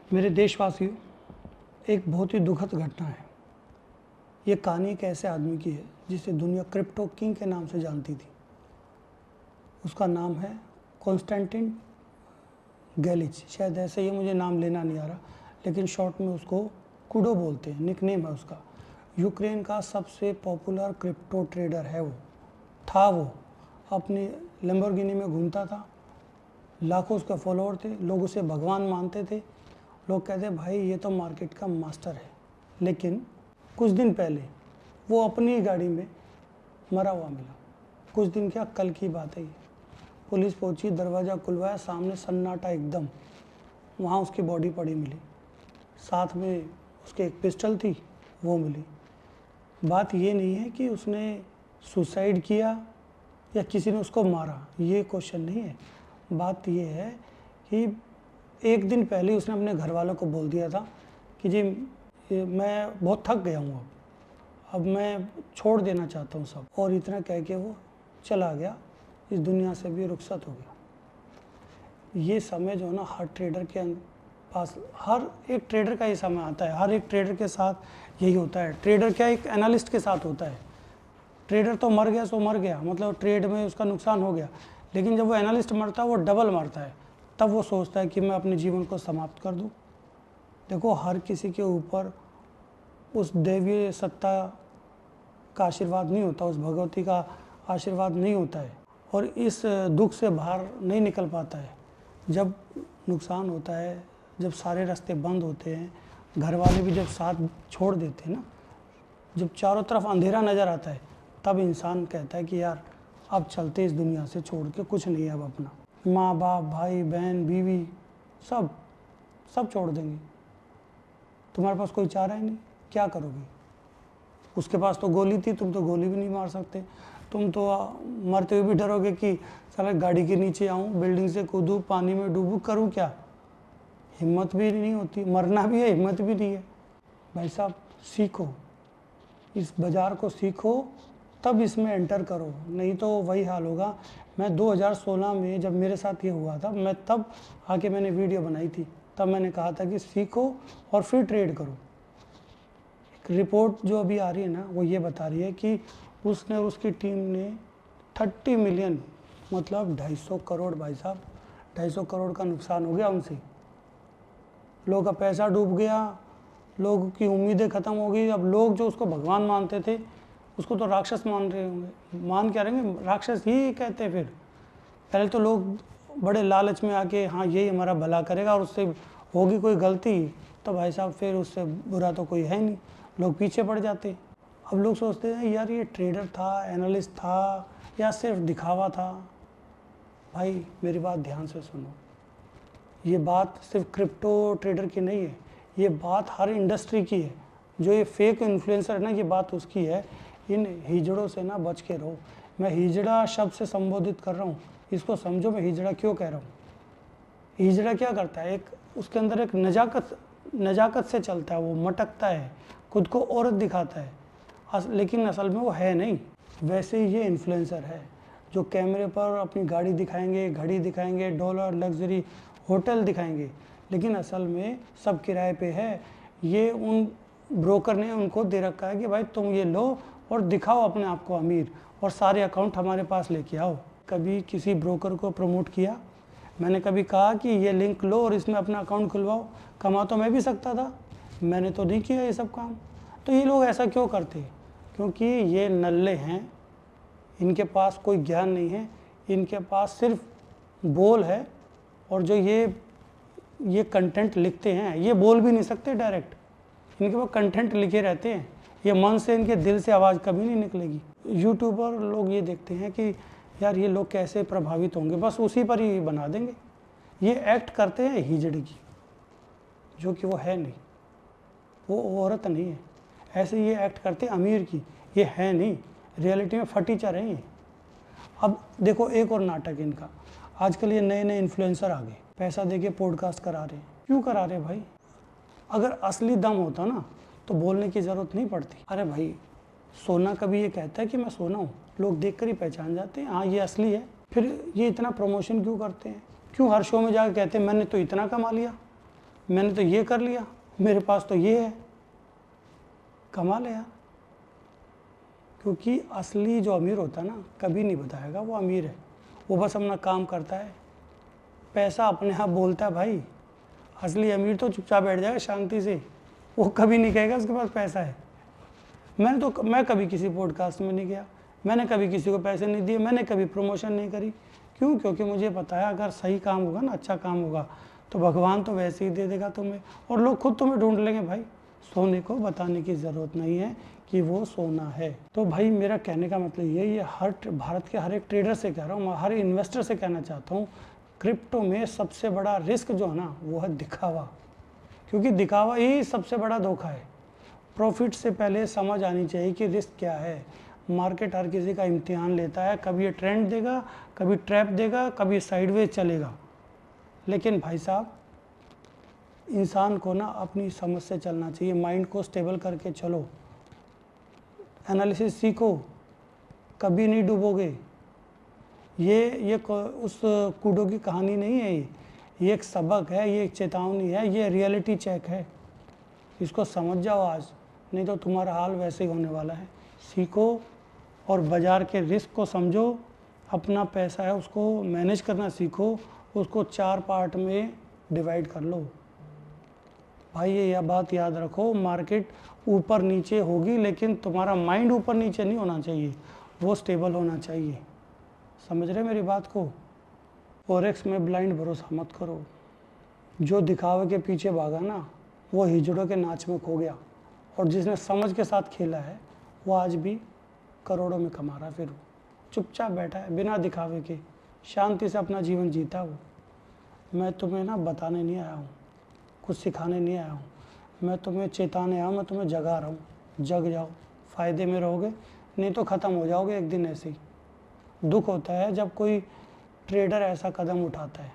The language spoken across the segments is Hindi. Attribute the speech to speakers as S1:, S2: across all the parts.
S1: मेरे देशवासियों, एक बहुत ही दुखद घटना है। ये कहानी एक ऐसे आदमी की है जिसे दुनिया क्रिप्टो किंग के नाम से जानती थी। उसका नाम है कॉन्स्टेंटिन गैलिच, शायद ऐसे ही, मुझे नाम लेना नहीं आ रहा, लेकिन शॉर्ट में उसको कुडो बोलते हैं, निकनेम है उसका। यूक्रेन का सबसे पॉपुलर क्रिप्टो ट्रेडर है वो अपनी लैम्बोर्गिनी में घूमता था, लाखों उसके फॉलोअर थे, लोग उसे भगवान मानते थे। लोग कहते भाई ये तो मार्केट का मास्टर है। लेकिन कुछ दिन पहले वो अपनी गाड़ी में मरा हुआ मिला। कुछ दिन क्या, कल की बात है ये। पुलिस पहुंची, दरवाज़ा खुलवाया, सामने सन्नाटा एकदम। वहाँ उसकी बॉडी पड़ी मिली, साथ में उसके एक पिस्टल थी, वो मिली। बात ये नहीं है कि उसने सुसाइड किया या किसी ने उसको मारा, ये क्वेश्चन नहीं है। बात ये है कि एक दिन पहले उसने अपने घर वालों को बोल दिया था कि जी मैं बहुत थक गया हूँ, अब मैं छोड़ देना चाहता हूँ सब, और इतना कह के वो चला गया, इस दुनिया से भी रुखसत हो गया। ये समय जो है ना, हर ट्रेडर के पास, हर एक ट्रेडर का ये समय आता है, हर एक ट्रेडर के साथ यही होता है। ट्रेडर क्या, एक एनालिस्ट के साथ होता है। ट्रेडर तो मर गया सो मर गया, मतलब ट्रेड में उसका नुकसान हो गया, लेकिन जब वो एनालिस्ट मरता है वो डबल मरता है। तब वो सोचता है कि मैं अपने जीवन को समाप्त कर दूं। देखो, हर किसी के ऊपर उस दैवीय सत्ता का आशीर्वाद नहीं होता, उस भगवती का आशीर्वाद नहीं होता है, और इस दुख से बाहर नहीं निकल पाता है। जब नुकसान होता है, जब सारे रास्ते बंद होते हैं, घर वाले भी जब साथ छोड़ देते हैं ना, जब चारों तरफ अंधेरा नज़र आता है, तब इंसान कहता है कि यार अब चलते इस दुनिया से, छोड़ के कुछ नहीं है अब अपना। माँ बाप, भाई बहन, बीवी, सब छोड़ देंगे। तुम्हारे पास कोई चारा ही नहीं, क्या करोगे? उसके पास तो गोली थी, तुम तो गोली भी नहीं मार सकते। तुम तो मरते हुए भी डरोगे कि साला गाड़ी के नीचे आऊँ, बिल्डिंग से कूदूँ, पानी में डूबूँ, करूँ क्या? हिम्मत भी नहीं होती, मरना भी है, हिम्मत भी नहीं है। भाई साहब, सीखो, इस बाज़ार को सीखो, तब इसमें एंटर करो, नहीं तो वही हाल होगा। मैं 2016 में जब मेरे साथ ये हुआ था, मैं तब आके मैंने वीडियो बनाई थी, तब मैंने कहा था कि सीखो और फिर ट्रेड करो। एक रिपोर्ट जो अभी आ रही है ना, वो ये बता रही है कि उसने और उसकी टीम ने 30 मिलियन, मतलब 250 करोड़, भाई साहब 250 करोड़ का नुकसान हो गया उनसे। लोगों का पैसा डूब गया, लोगों की उम्मीदें ख़त्म हो गई। अब लोग जो उसको भगवान मानते थे, उसको तो राक्षस मान रहे होंगे, मान क्या रहेंगे, राक्षस ही कहते। फिर पहले तो लोग बड़े लालच में आके, हाँ यही हमारा भला करेगा, और उससे होगी कोई गलती तो भाई साहब फिर उससे बुरा तो कोई है नहीं, लोग पीछे पड़ जाते। अब लोग सोचते हैं यार ये ट्रेडर था, एनालिस्ट था, या सिर्फ दिखावा था। भाई मेरी बात ध्यान से सुनो, ये बात सिर्फ क्रिप्टो ट्रेडर की नहीं है, ये बात हर इंडस्ट्री की है। जो ये फेक इन्फ्लुएंसर है ना, ये बात उसकी है। इन हिजड़ों से ना बच के रहो। मैं हिजड़ा शब्द से संबोधित कर रहा हूँ, इसको समझो मैं हिजड़ा क्यों कह रहा हूँ। हिजड़ा क्या करता है, एक उसके अंदर एक नजाकत से चलता है, वो मटकता है, खुद को औरत दिखाता है, लेकिन असल में वो है नहीं। वैसे ही ये इन्फ्लुएंसर है जो कैमरे पर अपनी गाड़ी दिखाएंगे, घड़ी दिखाएंगे, डॉलर, लग्जरी होटल दिखाएंगे, लेकिन असल में सब किराए पे है। ये उन ब्रोकर ने उनको दे रखा है कि भाई तुम ये लो और दिखाओ अपने आप को अमीर, और सारे अकाउंट हमारे पास लेके आओ। कभी किसी ब्रोकर को प्रमोट किया? मैंने कभी कहा कि ये लिंक लो और इसमें अपना अकाउंट खुलवाओ? कमा तो मैं भी सकता था, मैंने तो नहीं किया ये सब काम। तो ये लोग ऐसा क्यों करते? क्योंकि ये नल्ले हैं, इनके पास कोई ज्ञान नहीं है, इनके पास सिर्फ बोल है, और जो ये कंटेंट लिखते हैं, ये बोल भी नहीं सकते डायरेक्ट, इनके पास कंटेंट लिखे रहते हैं। ये मन से, इनके दिल से आवाज़ कभी नहीं निकलेगी। यूट्यूबर लोग ये देखते हैं कि यार ये लोग कैसे प्रभावित होंगे, बस उसी पर ही बना देंगे। ये एक्ट करते हैं हिजड़े की, जो कि वो है नहीं, वो औरत नहीं है। ऐसे ये एक्ट करते हैं अमीर की, ये है नहीं, रियलिटी में फटीचर है ये। अब देखो एक और नाटक इनका, आजकल ये नए नए इन्फ्लुएंसर आ गए, पैसा देके पॉडकास्ट करा रहे हैं। क्यों करा रहे भाई? अगर असली दम होता ना तो बोलने की ज़रूरत नहीं पड़ती। अरे भाई, सोना कभी ये कहता है कि मैं सोना हूँ? लोग देखकर ही पहचान जाते हैं, हाँ ये असली है। फिर ये इतना प्रमोशन क्यों करते हैं? क्यों हर शो में जाकर कहते हैं मैंने तो इतना कमा लिया? मैंने तो ये कर लिया, मेरे पास तो ये है। कमाल है यार। क्योंकि असली जो अमीर होता है ना, कभी नहीं बताएगा वो अमीर है, वो बस अपना काम करता है। पैसा अपने आप बोलता है भाई। असली अमीर तो चुपचाप बैठ जाएगा शांति से, वो कभी नहीं कहेगा उसके पास पैसा है। मैं कभी किसी पॉडकास्ट में नहीं गया, मैंने कभी किसी को पैसे नहीं दिए, मैंने कभी प्रमोशन नहीं करी। क्यों? क्योंकि मुझे पता है अगर सही काम होगा ना, अच्छा काम होगा, तो भगवान तो वैसे ही दे देगा तुम्हें, और लोग खुद तुम्हें ढूंढ लेंगे भाई। सोने को बताने की ज़रूरत नहीं है कि वो सोना है। तो भाई मेरा कहने का मतलब ये भारत के हर एक ट्रेडर से कह रहा हूँ, हर इन्वेस्टर से कहना चाहता हूँ, क्रिप्टो में सबसे बड़ा रिस्क जो है ना, वो है दिखावा। क्योंकि दिखावा ही सबसे बड़ा धोखा है। प्रॉफिट से पहले समझ आनी चाहिए कि रिस्क क्या है। मार्केट हर किसी का इम्तिहान लेता है, कभी ये ट्रेंड देगा, कभी ट्रैप देगा, कभी साइडवेज चलेगा। लेकिन भाई साहब, इंसान को ना अपनी समझ से चलना चाहिए, माइंड को स्टेबल करके चलो, एनालिसिस सीखो, कभी नहीं डूबोगे। ये उस कूडो की कहानी नहीं है, ये एक सबक है, ये एक चेतावनी है, ये रियलिटी चेक है। इसको समझ जाओ आज, नहीं तो तुम्हारा हाल वैसे ही होने वाला है। सीखो और बाज़ार के रिस्क को समझो, अपना पैसा है उसको मैनेज करना सीखो, उसको 4 पार्ट में डिवाइड कर लो। भाई ये बात याद रखो, मार्केट ऊपर नीचे होगी, लेकिन तुम्हारा माइंड ऊपर नीचे नहीं होना चाहिए, वो स्टेबल होना चाहिए। समझ रहे मेरी बात को? फॉरेक्स में ब्लाइंड भरोसा मत करो। जो दिखावे के पीछे भागा ना, वो हिजड़ों के नाच में खो गया, और जिसने समझ के साथ खेला है वो आज भी करोड़ों में कमा रहा। फिर चुपचाप बैठा है बिना दिखावे के, शांति से अपना जीवन जीता वो। मैं तुम्हें ना बताने नहीं आया हूँ, कुछ सिखाने नहीं आया हूँ, मैं तुम्हें चेताने आया हूँ, मैं तुम्हें जगा रहा हूँ। जग जाओ, फ़ायदे में रहोगे, नहीं तो ख़त्म हो जाओगे एक दिन ऐसे ही। दुख होता है जब कोई ट्रेडर ऐसा कदम उठाता है।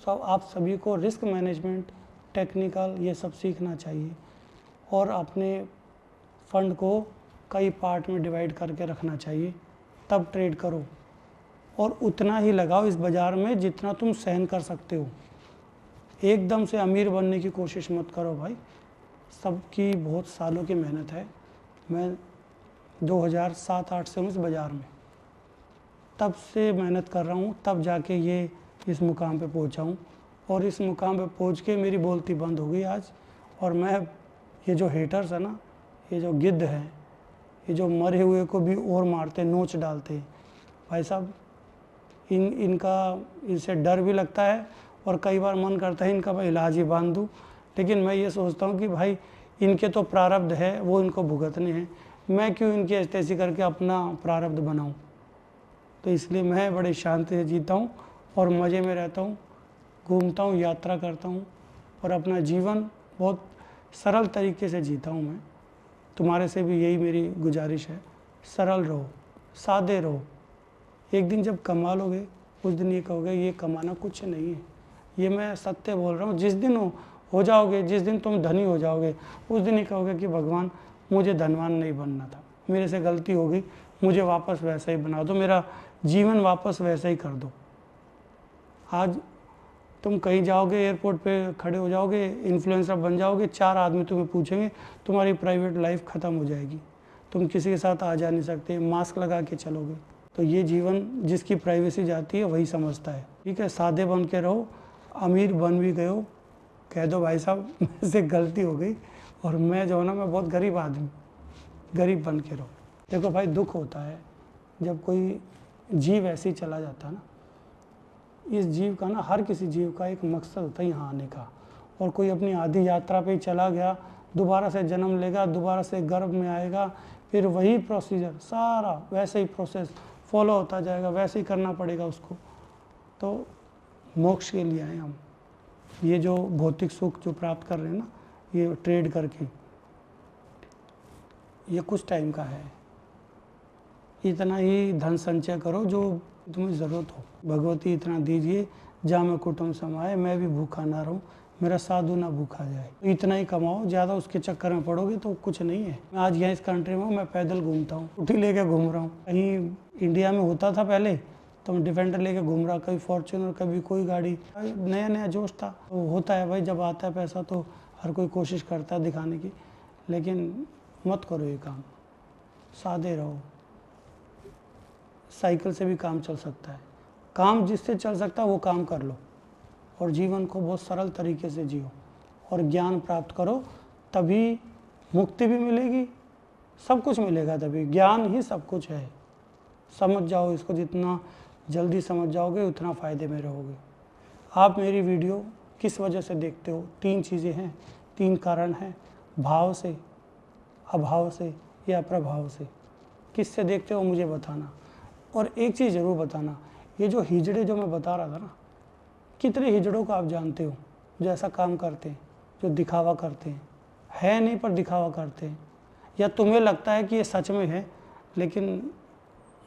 S1: आप सभी को रिस्क मैनेजमेंट, टेक्निकल, ये सब सीखना चाहिए, और अपने फंड को कई पार्ट में डिवाइड करके रखना चाहिए, तब ट्रेड करो। और उतना ही लगाओ इस बाज़ार में जितना तुम सहन कर सकते हो। एकदम से अमीर बनने की कोशिश मत करो भाई, सबकी बहुत सालों की मेहनत है। मैं 2007-8 से हूँ इस बाज़ार में, तब से मेहनत कर रहा हूँ, तब जाके ये इस मुकाम पे पहुँचा हूँ। और इस मुकाम पे पहुँच के मेरी बोलती बंद हो गई आज। और मैं, ये जो हेटर्स है ना, ये जो गिद्ध हैं, ये जो मरे हुए को भी और मारते, नोच डालते, भाई साहब, इनसे डर भी लगता है, और कई बार मन करता है इनका मैं इलाज ही बांध दूँ। लेकिन मैं ये सोचता हूँ कि भाई इनके तो प्रारब्ध है, वो इनको भुगतने हैं, मैं क्यों इनकी ऐसी करके अपना प्रारब्ध बनाऊँ। तो इसलिए मैं बड़े शांति से जीता हूँ और मज़े में रहता हूँ, घूमता हूँ, यात्रा करता हूँ, और अपना जीवन बहुत सरल तरीके से जीता हूँ। मैं तुम्हारे से भी यही मेरी गुजारिश है, सरल रहो, सादे रहो। एक दिन जब कमा लोगे, उस दिन ये कहोगे ये कमाना कुछ नहीं है। ये मैं सत्य बोल रहा हूँ। जिस दिन हो जाओगे, जिस दिन तुम धनी हो जाओगे, उस दिन ये कहोगे कि भगवान, मुझे धनवान नहीं बनना था, मेरे से गलती हो गई, मुझे वापस वैसा ही बना दो, मेरा जीवन वापस वैसा ही कर दो। आज तुम कहीं जाओगे, एयरपोर्ट पे खड़े हो जाओगे, इन्फ्लुएंसर बन जाओगे, 4 आदमी तुम्हें पूछेंगे, तुम्हारी प्राइवेट लाइफ ख़त्म हो जाएगी, तुम किसी के साथ आ जा नहीं सकते, मास्क लगा के चलोगे। तो ये जीवन जिसकी प्राइवेसी जाती है वही समझता है। ठीक है, सादे बन के रहो। अमीर बन भी गए हो, कह दो भाई साहब मेरे से गलती हो गई, और मैं जो है ना, मैं बहुत गरीब आदमी, गरीब बन के रहो। देखो भाई, दुख होता है जब कोई जीव ऐसे ही चला जाता है ना। इस जीव का ना, हर किसी जीव का एक मकसद होता है यहाँ आने का, और कोई अपनी आधी यात्रा पे ही चला गया, दोबारा से जन्म लेगा, दोबारा से गर्भ में आएगा, फिर वही प्रोसीजर, सारा वैसे ही प्रोसेस फॉलो होता जाएगा, वैसे ही करना पड़ेगा उसको। तो मोक्ष के लिए आए हम। ये जो भौतिक सुख जो प्राप्त कर रहे हैं ना, ये ट्रेड करके, ये कुछ टाइम का है। इतना ही धन संचय करो जो तुम्हें ज़रूरत हो। भगवती इतना दीजिए, जहाँ मैं कुटुंब समाए, मैं भी भूखा ना रहूँ, मेरा साधु ना भूखा जाए। तो इतना ही कमाओ, ज़्यादा उसके चक्कर में पड़ोगे तो कुछ नहीं है। मैं आज यहाँ इस कंट्री में हूँ, मैं पैदल घूमता हूँ, स्कूटी लेके घूम रहा हूँ। कहीं इंडिया में होता था पहले तुम डिफेंडर लेके घूम रहा, कभी फॉर्च्यूनर, कभी कोई गाड़ी, नया नया जोश था। तो होता है भाई, जब आता है पैसा तो हर कोई कोशिश करता है दिखाने की, लेकिन मत करो ये काम, सादे रहो। साइकिल से भी काम चल सकता है, काम जिससे चल सकता है वो काम कर लो, और जीवन को बहुत सरल तरीके से जियो और ज्ञान प्राप्त करो, तभी मुक्ति भी मिलेगी, सब कुछ मिलेगा। तभी ज्ञान ही सब कुछ है। समझ जाओ इसको, जितना जल्दी समझ जाओगे उतना फ़ायदे में रहोगे। आप मेरी वीडियो किस वजह से देखते हो? 3 चीज़ें हैं, 3 कारण हैं, भाव से, अभाव से या प्रभाव से। किससे देखते हो मुझे बताना। और एक चीज़ ज़रूर बताना, ये जो हिजड़े जो मैं बता रहा था ना, कितने हिजड़ों को आप जानते हो जो ऐसा काम करते हैं, जो दिखावा करते हैं, है नहीं पर दिखावा करते हैं, या तुम्हें लगता है कि ये सच में है लेकिन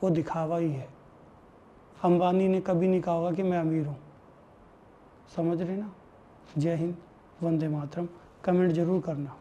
S1: वो दिखावा ही है। अंबानी ने कभी नहीं कहा होगा कि मैं अमीर हूँ। समझ रहे ना? जय हिंद, वंदे मातरम। कमेंट जरूर करना।